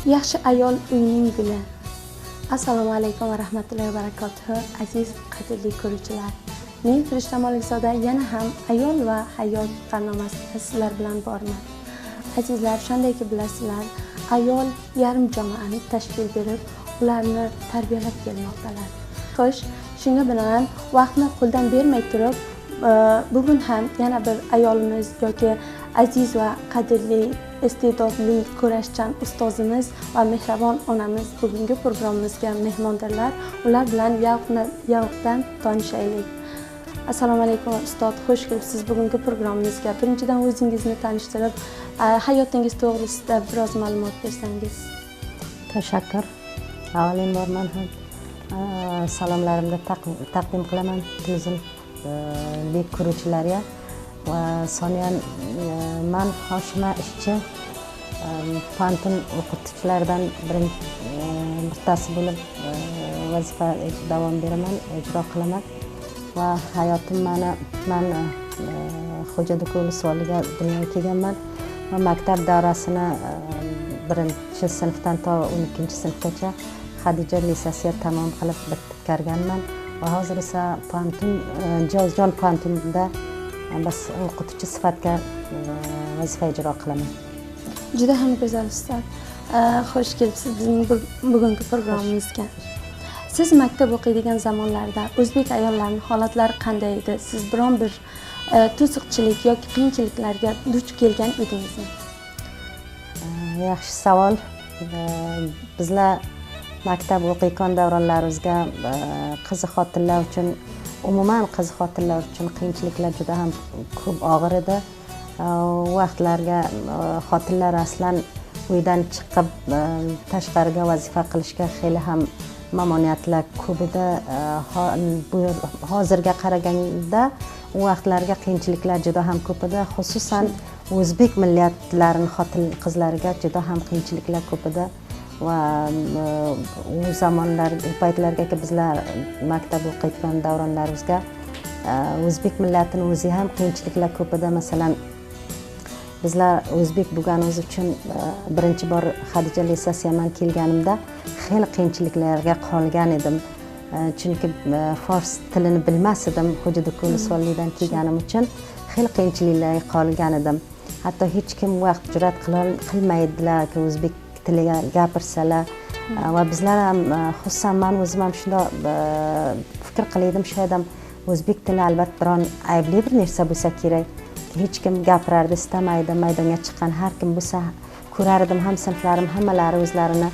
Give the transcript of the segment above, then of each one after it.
Yaxshi ayol uyning guli. Assalomu alaykum va rahmatullohi va barakatuh. Aziz qadrli ko'ruvchilar. Men Firishta Molikzoda yana ham ayol va hayot qarnomasida sizlar bilan borman. Azizlar, shundayki bilasizlar, ayol yarim jamoani tashkil berib, ularni tarbiyalab kelmoqdalar. Xo'sh, shunga bilan vaqtni qo'ldan bermay turib, bugun ham yana bir ayolimiz yoki aziz va qadrli iste'dodli kurashchan ustozimiz va mehribon onamiz bugungi programmamizga mehmondirlar. Ular bilan yavqdan tanishaylik. Assalomu alaykum ustod, xush kelibsiz bugungi programmamizga. Birinchidan o'zingizni tanishtirib, hayotingiz to'g'risida biroz ma'lumot bersangiz. Tashakkur. Avvalambor men ham salomlarimni taqdim qilaman televizion ko'ruvchilarga va soniyan men Hashma ishchi pantun o'qituvchilaridan bittasi bo'lib vazifa davom beraman, ijro qilaman va hayotim men Xo'jado'ko'l soliga dunyoga kelganman va maktab davrasini 1-sinfdan to 12-sinfgacha Xadija liseyini tamom qilib bitirganman va hozir esa Jozjon pantunida bas o'qituvchi sifatida vazifa ijro qilaman. Juda ham go'zal ustod. Xush kelibsiz bizning bugungi programmamizga. Siz maktab o'qiydigan zamonlarda o'zbek ayollarining holatlari qanday edi? Siz biron bir to'siqchilik yoki qiyinchiliklarga duch kelgan edingizmi? Yaxshi savol. Bizlar maktab o'qiyotgan davronlarimizga qiz xotinlar uchun, umuman qiz xotinlar uchun qiyinchiliklar juda ham ko'p og'ir edi. Vaqtlarga xotinlar aslan uydan chiqib tashqariga vazifa qilishga xeyli ham mamnuniyatlar ko'p edi. Hozirga qaraganda u vaqtlarga qiyinchiliklar juda ham ko'p edi. Xususan o'zbek millatlarining xotin-qizlariga juda ham qiyinchiliklar ko'p edi. Va u zamonlar, paytlarga bizlar maktab o'qiyotgan davronlarimizga o'zbek millatining o'zi ham qiyinchiliklar ko'p edi. Masalan, bizlar o'zbek bo'lganimiz uchun birinchi bor Xadija liseyga men kelganimda xeyli qiyinchiliklarga qolgan edim. Chunki fors tilini bilmas edim. Xo'jado'ko'l solidan kelganim uchun xeyli qiyinchiliklarga qolgan edim. Hatto hech kim vaqt jur'at qilmaydilar ki o'zbek tiliga gapirsalar va bizlar ham xususan men o'zim ham shunday fikr qildim, shoyad o'zbek tili albatta biron aybli bir narsa bo'lsa kerak. Hech kim gapirardi istamaydi, maydonga chiqqan har kim bo'lsa ko'rardim, ham sinflarim hammalari o'zlarini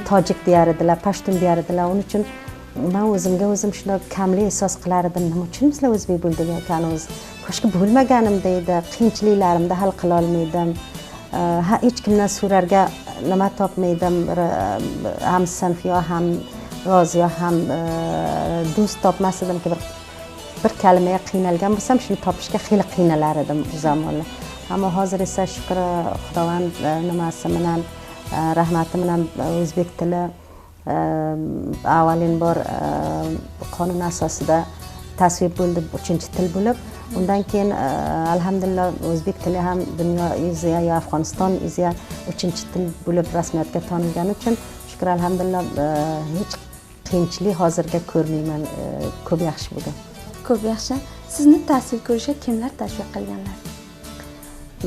tojik deyar edilar, pashtun deyar edilar. Uning uchun men o'zimga o'zim shunday kamlik ehsos qilar edim. Nima uchun bizlar o'zbek bo'ldik ekanmiz? Qo'shqa bo'lmaganimda edi, qiyinchiliklarimni hal qila olmaydim. Hech kimdan so'rarga nima topmaydim. Ham sinf yo ham roz yo ham do'st topmas edimki bir kalimaga qiynalgan bo'lsam shuni topishga xeyli qiynalar edim u zamonlar. Ammo hozir esa shukr Xudovand nimasi bilan rahmati bilan o'zbek tili avvalambor qonun asosida tasvib bo'ldi, 3-til bo'lib, undan keyin alhamdulillah o'zbek tili ham dunyo yuziga yo Afg'oniston yuziga 3-til bo'lib rasmiyatga tanilgani uchun shukr alhamdulillah hech qiyinchilik hozirga ko'rmayman. Ko'p yaxshi bo'ldi. Ko'p yaxshi. Sizni tahsil ko'rishga kimlar tashviq qilganlar?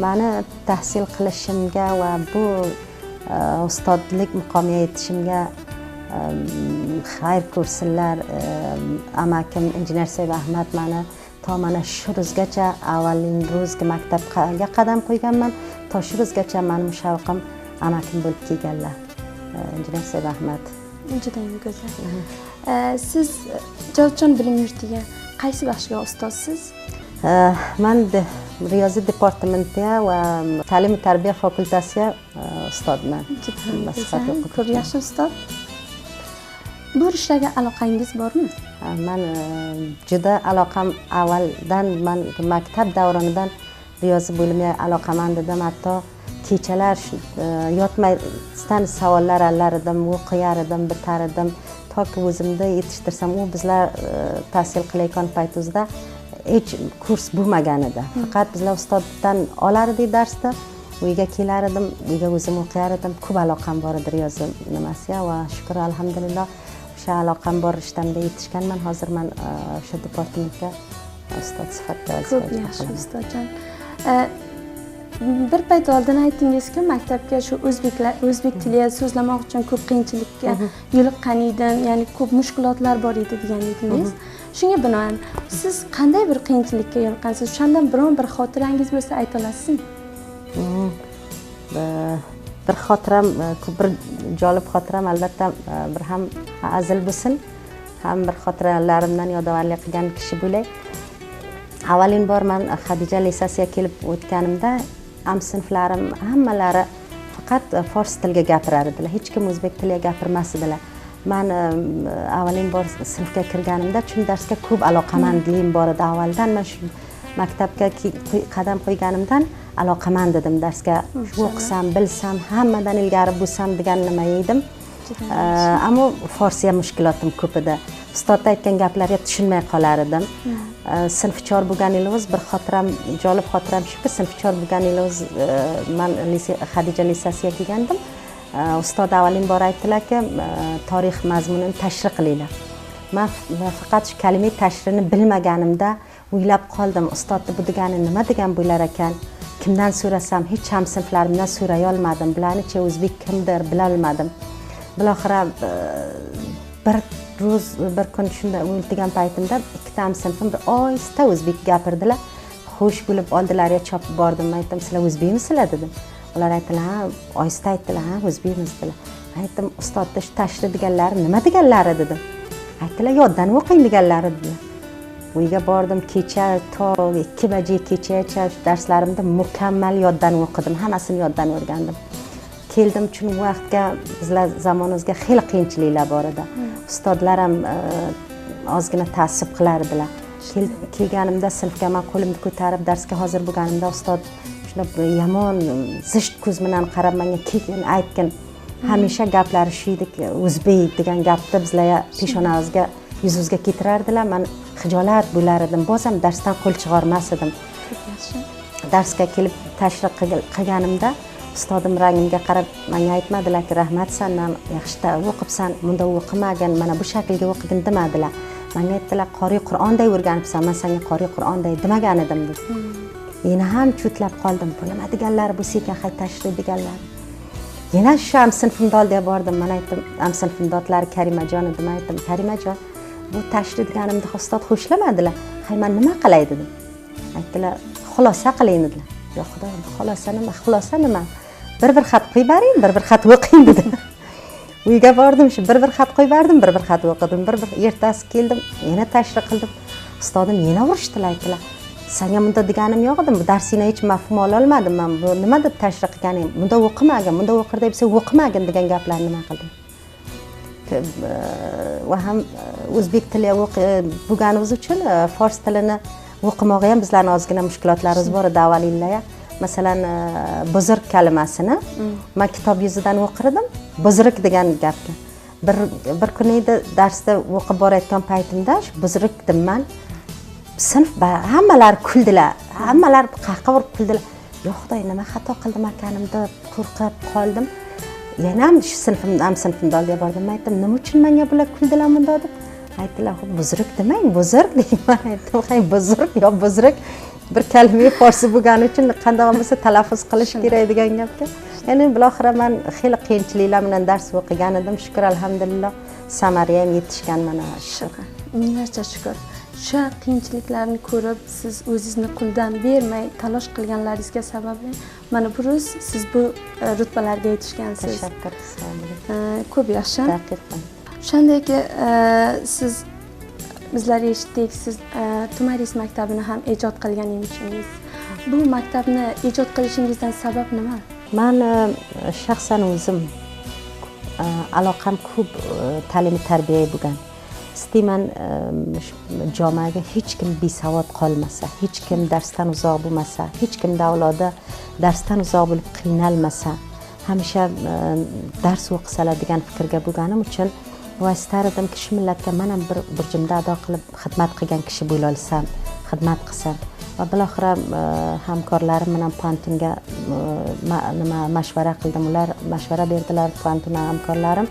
Meni tahsil qilishimga va bu ustodlik muqomiga yetishimga xayr ko'rsinlar. Amakim injener Ahmad meni to mana shu rozgacha avvalin rozga maktabga qadam qo'yganman. To shu rozgacha mening shavqim amakim bo'lib kelganlar. Injener Ahmad. Juda go'zal. Siz Jozjon bilim yurtiga qaysi baxshiga ustozsiz? Men Riyoziyot departamentiga va ta'lim va tarbiya fakultasiga ustodman. Ko'p yaxshi ustod. Bu ishlarga aloqangiz bormi? Men juda aloqam avvaldan, men maktab davronidan riyoziy bo'limiga aloqaman dedim. Hatto kechalar yotmaydan savollar allar edim, o'qiyar edim, bitar edim. Toki o'zimda yetishtirsam, u bizlar tahsil qilayotgan paytimizda hech kurs bo'lmagan edi. Faqat bizlar ustoddan olar edik darsda uyga kelar edim, uyga o'zim o'qiyar edim, ko'p aloqam bor edi yozim nimasiga va shukr alhamdulillah o'sha aloqam bor ishtamda yetishganman. Hozir men o'sha departamentga ustod sifatida ko'p yaxshi ustodjon. Bir payt oldin aytdingiz-ku, maktabga shu o'zbek tili so'zlamoq uchun ko'p qiyinchilikka yo'liqqan edim, ya'ni ko'p mushkulotlar bor edi degan edingiz. Shunga binoan siz qanday bir qiyinchilikka yo'liqqansiz? O'shandan biron bir xotirangiz bo'lsa ayta olasizmi? Bir xotiram, bir jolib xotiram albatta bir ham azil bo'lsin, ham bir xotiralarimdan yodovarlik qilgan kishi bo'lay. Avvalin bor men Xadija lisasiga kelib o'tganimda ham sinflarim hammalari faqat fors tilga gapirar edilar. Hech kim o'zbek tiliga gapirmas edilar. Men avvalin bor sinfga kirganimda chun darsga ko'p aloqamandligim bor edi. Avvaldan men shu maktabga qadam qo'yganimdan aloqamand edim darsga. O'qisam, bilsam, hammadan ilgari bo'lsam degan nima edim. Ammo forsga mushkulotim ko'p edi. Ustod aytgan gaplarga tushunmay qolar edim. Sinfchor bo'lganingiz bir xotiram, jolib xotiram shuki, sinfchor bo'lganingiz men Xadija lisasiga kelgandim. Ustod avvalin bor aytdilar-ki, tarix mazmunini tashrih qilinglar. Men faqat shu kalima tashrini bilmaganimda o'ylab qoldim. Ustodni bu degani nima degan bo'lar ekan? Kimdan so'rasam, hech ham sinflarimdan so'ray olmadim. Bularni-chi o'zbek kimdir bila olmadim. Biroxira bir kun shunda o'ltigan paytimda ikkita sinfim bir oyista o'zbek gapirdilar. Xo'sh bo'lib oldilariga chopib bordim. Aytdim, "Sizlar o'zbekmisizlar?" dedim. Ular aytdilar, "Ha, oyista aytdilar, ha, o'zbekmiz" dedilar. Aytdim, "Ustodda shu tashrih deganlari nima deganlari?" dedim. Aytdilar, "Yoddan o'qing" deganlari dedilar. Uyga bordim, kecha to 2 bajagacha darslarimda mukammal yoddan o'qidim, hammasini yoddan o'rgandim. Keldim chun vaqtga bizlar zamonimizga xil qiyinchiliklar bor edi. Ustodlar ham ozgina ta'sib qilar edilar. Kelganimda sinfga men qo'limni ko'tarib darsga hozir bo'lganimda ustod shuna yomon zisht ko'z bilan qarab menga keyin aytgan, hamisha gaplari shu ediki, o'zbek degan gapni bizlarga peshonamizga, yuzimizga keltirardilar. Men xijolat bo'lar edim, bozam darsdan qo'l chiqarmas edim. Darsga kelib tashrih qilganimda ustodim rangimga qarab menga aytmadilar-ki, "Rahmat, sen yaxshi o'qibsan, bunda o'qimagin, mana bu shaklga o'qigin" demadilar. Menga aytdilar, "Qori Qur'onday o'rganibsan, men senga Qori Qur'onday demagan edim" dedi. Yana ham cho'tlab qoldim. Bu nima deganlari bu sekin hay tashrih deganlar. Yana shu ham sinfimda oldiga bordim. Men aytdim, ham sinfimdodlari Karimajon edi. Men aytdim, "Karimajon, bu tashrih deganimda ustod xo'shlamadilar. Hay men nima qilay" dedim. Aytdilar, "Xulosa qiling" dedilar. "Yo'q, xudo, xulosa nima? Xulosa nima? Bir xat qo'yib bering, bir xat o'qing" dedi. Uyga bordim, shu bir xat qo'yib berdim, bir xat o'qidim. Bir ertasi keldim, yana tashrih qildim. Ustodim yana urishdilar, aytdilar, "Senga bunda deganim yo'q edi, bu darsingni hech mafhum ola olmadim men. Bu nima deb tashrih qilganing? Bunda o'qimagin, bunda o'qir deb sen o'qimagin" degan gaplarni nima qildim. Va ham o'zbek tili bo'lganimiz uchun fors tilini o'qimog'i ham bizlarning ozgina mushkulotlarimiz bor edi avvalinglar. Masalan, buzurg kalimasini men kitob yuzidan o'qirdim, buzurg degan gapni. Bir kun edi darsda o'qib borayotgan paytimda shu buzurg dedim men. Sinf hammalar kuldilar, hammalar qahqaha urib kuldilar. "Yo'q, Xudoy, nima xato qildim ekanimni deb qo'rqib qoldim." Yana ham shu sinfimda oldiga bordim. Men aytdim, "Nima uchun menga bular kuldilar bunda?" deb. Aytdilar, "Buzurg demang, buzurg" dedim. Men aytdim, "Hay, buzurg yo buzurg bir kalima forsi bo'lgani uchun qanday bo'lmasa talaffuz qilish kerak" degan gapga. Ya'ni biroxira men xil qiyinchiliklar bilan dars o'qigan edim. Shukr alhamdulillah samaraga ham yetishgan mana shu. Minglarcha shukr. Shu qiyinchiliklarni ko'rib, siz o'zingizni qo'ldan bermay talosh qilganlaringizga sababli mana bu ro'z siz bu rutbalarga yetishgansiz. Tashakkur. Ko'p yaxshi. Haqiqatan. O'shandagi siz bizlar eshitdik, siz Tumaris maktabini ham ijod qilgan emishingiz. Bu maktabni ijod qilishingizdan sabab nima? Men shaxsan o'zim aloqam ko'p ta'lim tarbiya bo'lgan. Istayman jamoaga hech kim besavod qolmasa, hech kim darsdan uzoq bo'lmasa, hech kim avlodi darsdan uzoq bo'lib qiynalmasa, hamisha dars o'qisalar degan fikrga bo'lganim uchun va istardim shu millatga men ham bir burchimda ado qilib xizmat qilgan kishi bo'la olsam, xizmat qilsam. va bilaxira hamkorlarim bilan Pantunga nima mashvara qildim. Ular mashvara berdilar, Pantuna hamkorlarim.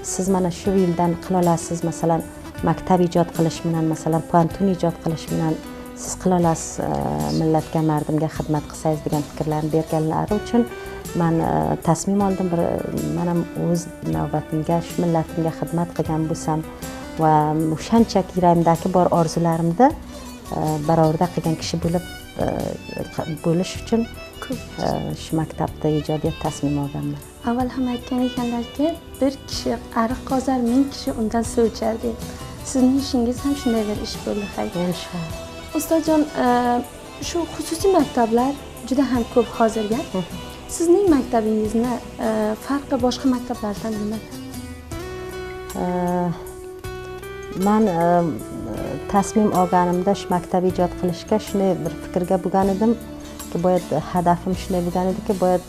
Siz mana shu yildan qila olasiz, masalan, maktab ijod qilish bilan, masalan, Pantun ijod qilish bilan siz qila olasiz, millatga, mardimga xizmat qilsangiz degan fikrlarni berganlari uchun men tasmim oldim. Men ham o'z navbatimga shu millatimga xizmat qilgan bo'lsam va o'shanchaki yuragimdagi bor orzularimni barobarda qilgan kishi bo'lib bo'lish uchun shu maktabda ijodiyat tasmim olganman. Avval ham aytgan ekanlarki, bir kishi ariq qozar, 1000 kishi undan suv ichar deb. Sizning ishingiz ham shunday bir ish bo'ldi, xayr. Inshaalloh. Ustajon, shu xususiy maktablar juda ham ko'p hozirga. Sizning maktabingizni farqi boshqa maktablardan nimada? Men tasmim olganimda shu maktab ijod qilishga shunday bir fikrga bo'lgan edimki, boyad hadafim shunday bo'lgan ediki, boyad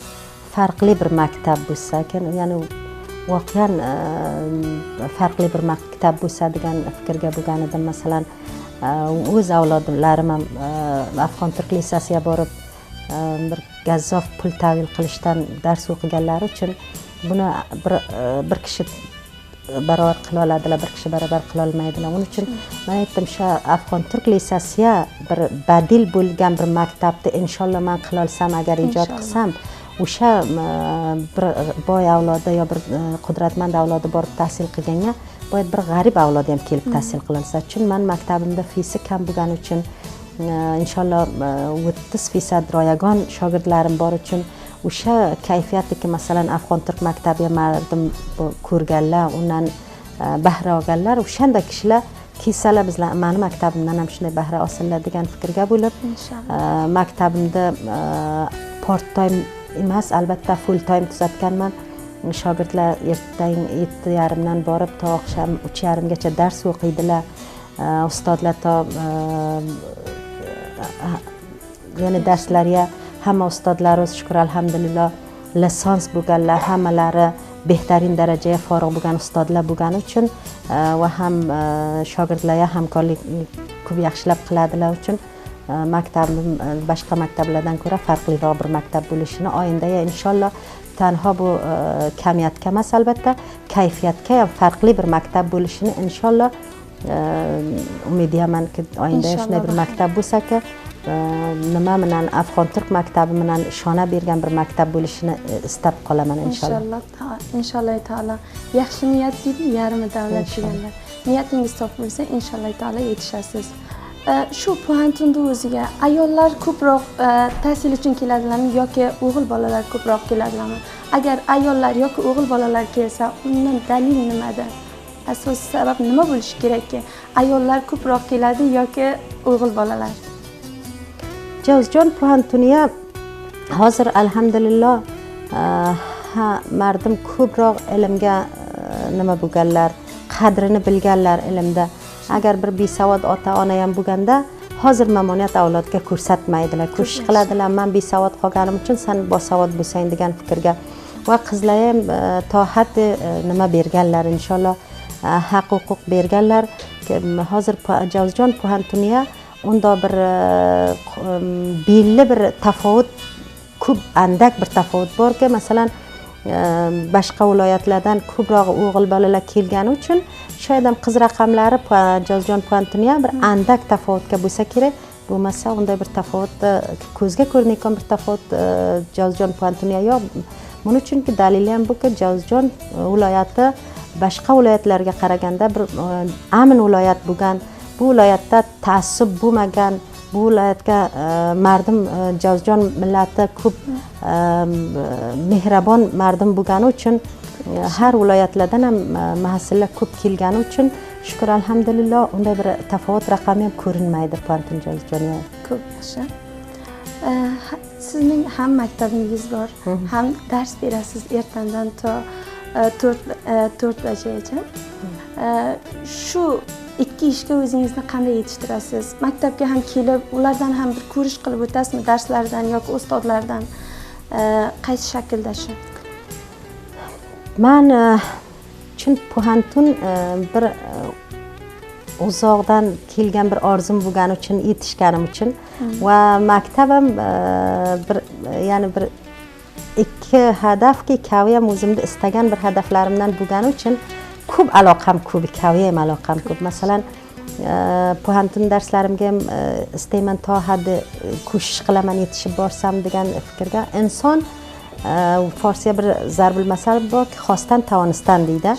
farqli bir maktab bo'lsa, ya'ni voqean farqli bir maktab bo'lsa degan fikrga bo'lgan edim. Masalan, o'z avlodlarim ham Afg'on turk lisasiga borib bir gazzof pul tavil qilishdan dars o'qiganlari uchun buni bir kishi barobar qila oladilar, bir kishi barobar qila olmaydilar. Uning uchun men aytdim, shu Afg'on turk lisasiga bir badil bo'lgan bir maktabni inshaalloh men qila olsam, agar ijod qilsam, o'sha bir boy avlodi yo bir qudratmand avlodi borib tahsil qilganga boyad bir g'arib avlodi ham kelib tahsil qila olsa. Chun men maktabimda feesi kam bo'lgani uchun inshaalloh 30% royagon shogirdlarim bor uchun o'sha kayfiyatdagi, masalan, Afg'on turk maktabiga mardim ko'rganlar, undan bahra olganlar, o'shanda kishilar kelsalar bizlar meni maktabimdan ham shunday bahra olsinlar degan fikrga bo'lib, maktabimda part time emas, albatta full time tuzatganman. Shogirdlar ertaga 7:30 dan borib to oqshom 3:30 gacha dars o'qiydilar. Ustozlar to ya'ni darslarga hamma ustozlarimiz shukr alhamdulillah lisans bo'lganlar, hammalari behtarin darajaga forig' bo'lgan ustozlar bo'lgani uchun va ham shogirdlarga hamkorlik ko'p yaxshilab qiladilar uchun maktabim boshqa maktablardan ko'ra farqliroq bir maktab bo'lishini oyinda inshaalloh tanho bu kamiyatga emas, albatta kayfiyatga ham farqli bir maktab bo'lishini inshaalloh umidiyamanki oyinda shunday bir maktab bo'lsa-ki, nima bilan Afg'on turk maktabi bilan ishona bergan bir maktab bo'lishini istab qolaman inshaalloh. Inshaalloh taolo. Yaxshi niyat deydi, yarmi davlat deganlar. Niyatingiz top bo'lsa, inshaalloh taolo yetishasiz. Shu Pantunda o'ziga ayollar ko'proq tahsil uchun keladilarmi yoki o'g'il bolalar ko'proq keladilarmi? Agar ayollar yoki o'g'il bolalar kelsa, undan dalil nimada? Asosiy sabab nima bo'lishi kerakki, ayollar ko'proq keladi yoki o'g'il bolalar? Javzjon Pantuniya hozir alhamdulillah mardim ko'proq ilmga nima bo'lganlar, qadrini bilganlar ilmda. Agar bir besavod ota-ona ham bo'lganda, hozir mamoniyat avlodga ko'rsatmaydilar, ko'rshish qiladilar. Men besavod qolganim uchun sen bosavod bo'lsang degan fikrga va qizlar ham tohat nima berganlar, inshaalloh haq huquq berganlar. Hozir Javzjon Pantuniya unda bir belli bir tafovut, ko'p andak bir tafovut borki, masalan, boshqa viloyatlardan ko'proq o'g'il bolalar kelgani uchun shoyad ham qiz raqamlari Javzjon Pantuniya bir andak tafovutga bo'lsa kerak. Bo'lmasa unday bir tafovut, ko'zga ko'rinayotgan bir tafovut Javzjon Pantuniya yo'q. Buning uchunki dalili ham buki, Javzjon viloyati boshqa viloyatlarga qaraganda bir amin viloyat bo'lgan, bu viloyatda ta'assub bo'lmagan, bu viloyatga mardim Javzjon millati ko'p mehribon mardim bo'lgani uchun har viloyatlardan ham mahsullar ko'p kelgani uchun shukr alhamdulillah unday bir tafovut raqami ham ko'rinmaydi Pantun Javzjonga. Ko'p yaxshi. Sizning ham maktabingiz bor, ham dars berasiz ertandan to 4 bajagacha. Shu ikki ishga o'zingizni qanday yetishtirasiz? Maktabga ham kelib, ulardan ham bir ko'rish qilib o'tasizmi, darslardan yoki ustozlardan? Qaysi shaklda shu? Men chun Pantun bir uzoqdan kelgan bir orzum bo'lgani uchun yetishganim uchun va maktabim bir ikki hadafki ikkovi ham o'zimda istagan bir hadaflarimdan bo'lgani uchun ko'p aloqam ko'p, ikkovi ham aloqam ko'p. Masalan, puhantin darslarimga ham istayman to haddi ko'shish qilaman yetishib borsam degan fikrga. Inson Farscha bir zarbil masal borki, xosdan tavonistan deydi.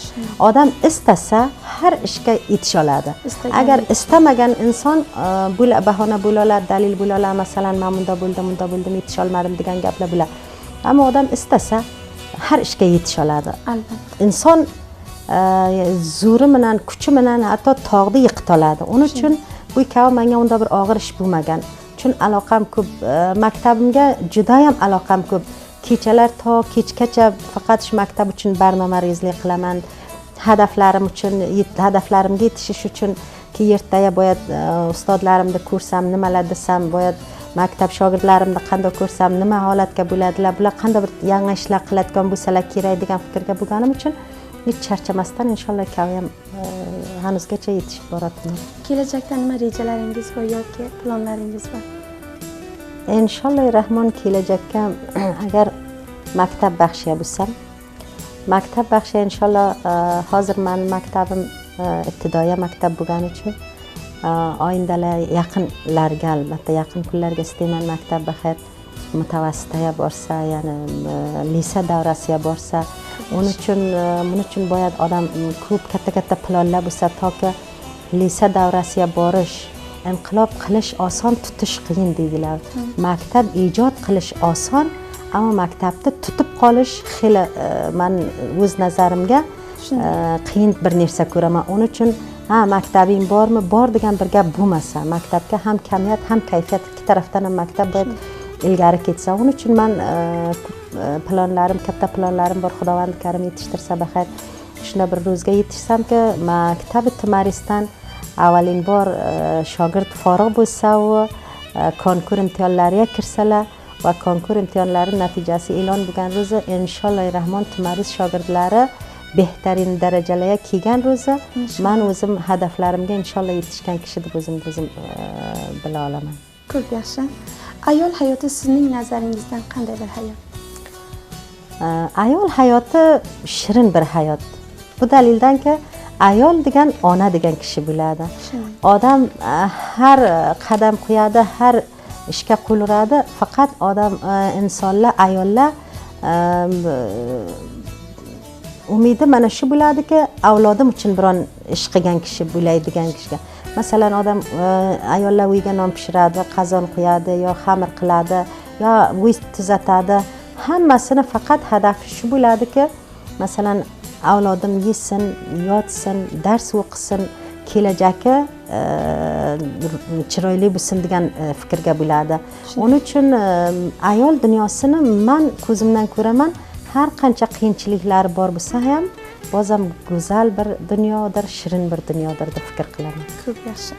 Odam istasa har ishga yetisha oladi. Agar istamagan inson bahona bo'la oladi, dalil bo'la oladi. Masalan, men bunda bo'ldim, yetisha olmadim degan gaplar bo'ladi. Ammo odam istasa har ishga yetisha oladi. Albatta. Inson zo'ri bilan, kuchi bilan hatto tog'ni yiqita oladi. Uning uchun bu ikkovi menga unda bir og'ir ish bo'lmagan. Chun aloqam ko'p. Maktabimga juda ham aloqam ko'p. Kechalar to kechgacha faqat shu maktab uchun barnoma rezlik qilaman. Hadaflarimga yetishish uchun ki ertaga boyad ustozlarimni ko'rsam, nimalar desam, boyad maktab shogirdlarimni qanday ko'rsam, nima holatga bo'ladilar, bular qanday bir yangi ishlar qiladigan bo'lsalar kerak degan fikrga bo'lganim uchun hech charchamasdan inshaalloh ham hanuzgacha yetishib boraman. Kelajakda nima rejalaringiz bor yoki planlaringiz bor? Inshaalloh Rahmon kelajakka agar maktab baxshiya bo'lsam, maktab baxshiya inshaalloh hozir men maktabim ibtidoiy maktab bo'lgani uchun oyndalar yaqinlarga albatta yaqin kunlarga istayman maktab baxir mutawassitga borsa, ya'ni lisa davrasiga borsa, buning uchun boyad odam ko'p katta planlar bo'lsa, toki lisa davrasiga borish, inqilob qilish oson, tutish qiyin deydilar. Maktab ijod qilish oson, ammo maktabni tutib qolish xili men o'z nazarimga qiyin bir narsa ko'raman. Uning uchun maktabing bormi? Bor degan bir gap bo'lmasa, maktabga ham kamiyat, ham kayfiyat ikki tarafdan ham maktab bo'yib ilgari ketsa. Uning uchun men katta planlarim bor. Xudovand karim yetishtirsa baxir. Shuna bir ro'zga yetishsamki, maktabi Timarisdan avvalambor shogird forig' bo'lsa va konkurs imtihonlariga kirsalar va konkurs imtihonlari natijasi e'lon bo'lgan ro'zi inshaalloh Rahmon Timaris shogirdlari behtarin darajalarga kelgan ro'zi men o'zim hadaflarimga inshaalloh yetishgan kishi deb o'zim bila olaman. Ko'p yaxshi. Ayol hayoti sizning nazaringizdan qanday bir hayot? Ayol hayoti shirin bir hayot. Bu dalildanki ayol degan ona degan kishi bo'ladi. Odam har qadam qo'yadi, har ishga qo'l uradi, faqat odam insonlar, ayollar umidi mana shu bo'ladiki, avlodim uchun biron ish qilgan kishi bo'lay degan kishiga. Masalan, odam ayollar uyga non pishiradi, qozon qo'yadi, yo xamir qiladi, yo uy tuzatadi. Hammasini faqat hadafi shu bo'ladiki, masalan, avlodim yesin, yotsin, dars o'qisin, kelajagi chiroyli bo'lsin degan fikrga bo'ladi. Uning uchun ayol dunyosini men ko'zimdan ko'raman, har qancha qiyinchiliklari bor bo'lsa ham, bozam go'zal bir dunyodir, shirin bir dunyodir deb fikr qilaman. Ko'p yaxshi.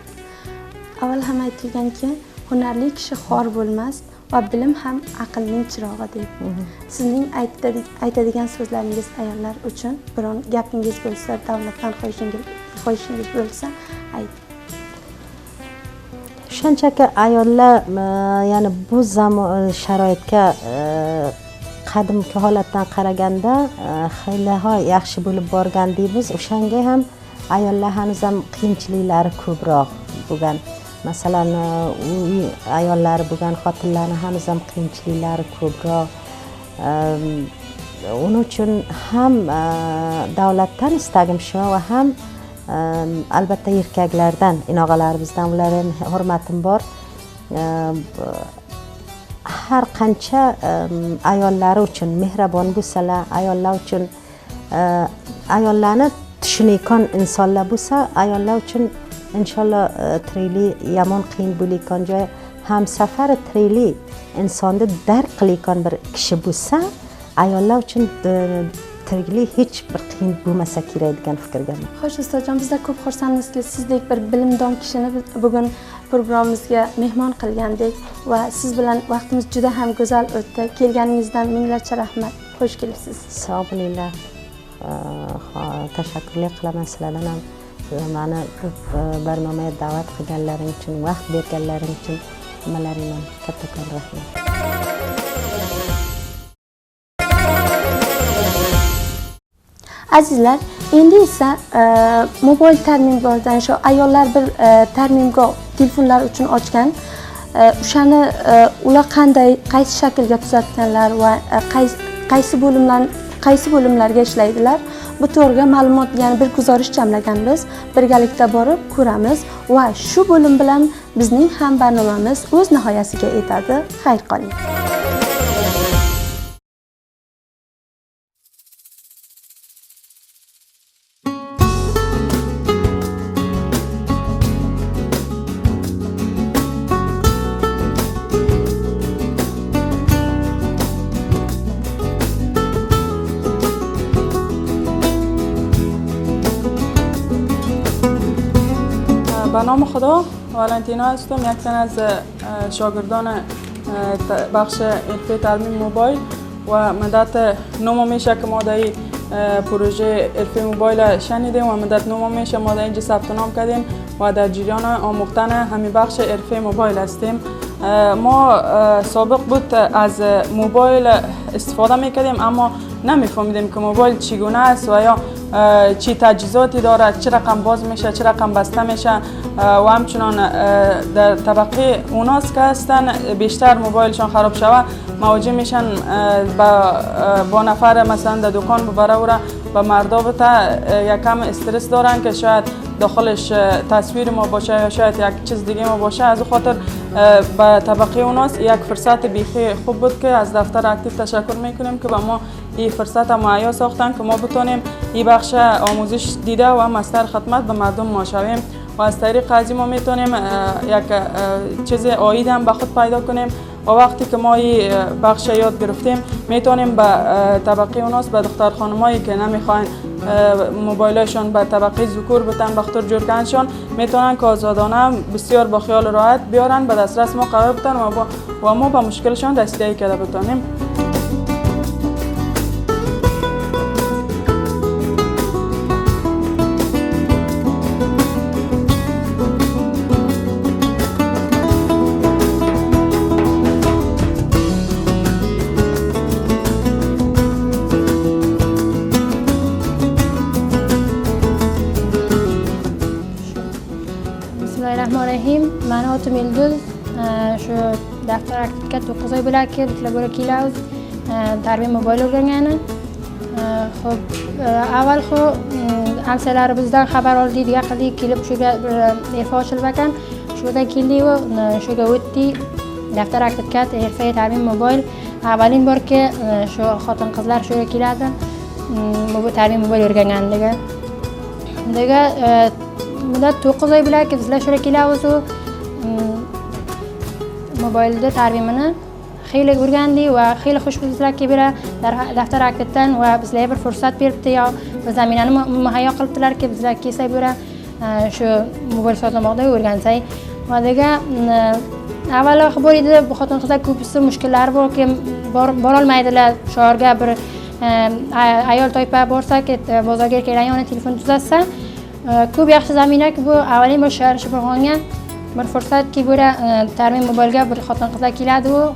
Avval ham aytilganki, hunarli kishi xor bo'lmas va bilim ham aqlning chirog'i deb. Sizning aytadigan so'zlaringiz ayollar uchun biron gapingiz bo'lsa, davlatdan xohishingiz bo'lsa, ayting. Shunchaki ayollar ya'ni bu zamon sharoitga qadimgi holatdan qaraganda xeylaho yaxshi bo'lib borgan deymiz. O'shanga ham ayollar hanuz ham qiyinchiliklari ko'proq bo'lgan. Masalan, uy ayollari bo'lgan xotinlarni hanuz ham qiyinchiliklari ko'proq. Uning uchun ham davlatdan istagim shu va ham albatta erkaklardan, inog'alarimizdan ularga hurmatim bor. Har qancha ayollari uchun mehribon bo'lsalar, ayollar uchun ayollarni tushunayotgan insonlar bo'lsa, ayollar uchun inshaalloh tiriklik yomon qiyin bo'layotgan joy ham safari tiriklik insonni dark qilayotgan bir kishi bo'lsa, ayollar uchun tiriklik hech bir qiyin bo'lmasa kerak degan fikrdaman. Xo'sh, ustajon, bizda ko'p xursandmizki, sizdek bir bilimdon kishini bugun programmamizga mehmon qilgandik va siz bilan vaqtimiz juda ham go'zal o'tdi. Kelganingizdan minglarcha rahmat. Xush kelibsiz. Sog' bo'linglar. Tashakkur qilaman sizlardan ham. mani barnomaga da'vat qilganlaring uchun, vaqt berganlaring uchun hammalaringdan kattakon rahmat. Azizlar, endi esa mobil tarminbozdan shu ayollar bir tarmingoh telefonlar uchun ochgan, o'shani ular qanday, qaysi shaklga tuzatganlar va qaysi bo'limlarga ishlaydilar, bu to'g'riga ma'lumot, ya'ni bir guzarish jamlaganmiz. Birgalikda borib ko'ramiz va shu bo'lim bilan bizning ham barnomamiz o'z nihoyasiga yetadi. Xayr qoling. به نام خدا، والنتینا هستم، یک تن از شاگردان بخش حرفه ترمیم موبایل و مدت 9 میشه که ما در این پروژه حرفه موبایل شنیدیم و مدت 9 میشه ما در اینجا ثبت نام کردیم و در جریان آموختن همین بخش حرفه موبایل هستیم. ما سابق بود از موبایل استفاده میکردیم اما نمیفهمیدیم که موبایل چگونه است و یا چی تجهیزاتی دارد، چه رقم باز میشه، چه رقم بسته میشه و همچنان در طبقه اوناست که هستن بیشتر موبایلشان خراب شوه مواجه میشن با نفر مثلا در دکان ببره و به مردا بته یکم استرس دارن که شاید داخلش تصویر ما باشه یا شاید یک چیز دیگه ما باشه. از خاطر به طبقه اوناست یک فرصت بیخی خوب بود که از دفتر اکتیو تشکر میکنیم که به ما این فرصت مهیا ساختن که ما بتونیم این بخش آموزش دیده و مستر خدمت به مردم ما شویم و از طریق از ما میتونیم یک چیز عاید هم به خود پیدا کنیم و وقتی که ما این بخش یاد گرفتیم میتونیم به طبقه اوناست به دختر خانمایی که نمیخواین موبایلشون به طبقه ذکور بتن بخاطر جور کنشون میتونن که آزادانه بسیار با خیال راحت بیارن به دسترس ما قرار بتن و ما به مشکلشون رسیدگی کرده بتونیم. من هاتم الدوز شو دفتر اکتیکت و قضای بلا کرد لبورا کیلاوز تربیه موبایل رو گنگانه. خب اول خو همساله رو بزدن خبر آلدی دیگه خیلی کلیپ شو ارفاع شل بکن شو ده کلی و شو گویی دفتر اکتیکت ارفاع تربیه موبایل اولین بار که شو خاطر قزلر شو کیلادن تربیه موبایل رو گنگان دیگه مدت تو قضای بلا که بزلا شو کیلاوز و موبایل ده تربیه منه خیلی گرگندی و خیلی خوش بزلا که بره در دفتر اکتن و بزلا بر فرصت بیرته یا به زمینه مهیا قلتلر که بزلا کیسه بره شو موبایل ساز مقدار گرگندی و دیگه اول خبری ده بخاطر خدا کوبیس مشکل بود که بارال میدل شارگه بر عیال تایپ بورسا که بازارگر که رایان تلفن دوست کوب یخش زمینه که بو اولین با شهر شبهانگه بر فرصت که بوده ترمیم موبایلگه بر خاطر قضا کلید و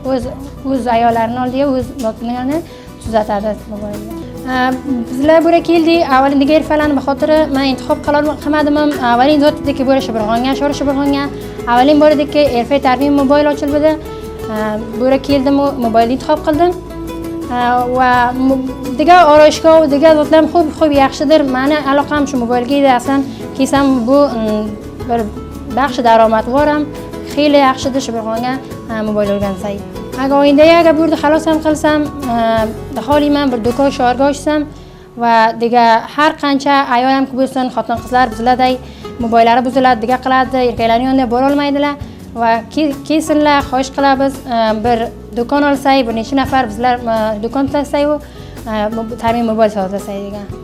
اوز عیالرنال دیه اوز ناتنیانه توزت عدد موبایل بزله بوده کلدی اولین دیگر فعلا بخاطر من انتخاب قرار خمدم اولین ذات دی که بوده شبهانگه شهر شبهانگه اولین بار دی که ارفه ترمیم موبایل آچل بده بوده کلدم موبایل انتخاب کردم و دیگه آرایشگاه و دیگه ذاتلم خوب یخشه در معنی علاقه همشون موبایل گیده اصلا کیسم بو بر بخش درآمدوارم خیلی یخشه دشه بخوانگه موبایل ارگانزایی اگه آینده اگه برد خلاص هم خلصم دخالی من بر دوکای شارگاشتم و دیگه هر قنچه عیالم که بستن خاطر قزلر بزلده موبایل را بزلد دیگه قلد ارکیلانیان بارال میدله و کیسن لا خواهش قلب بس بر دکان آل سعی بر نیچه نفر بزلر دکان تسعی و ترمیم موبایل ساز سعی دیگه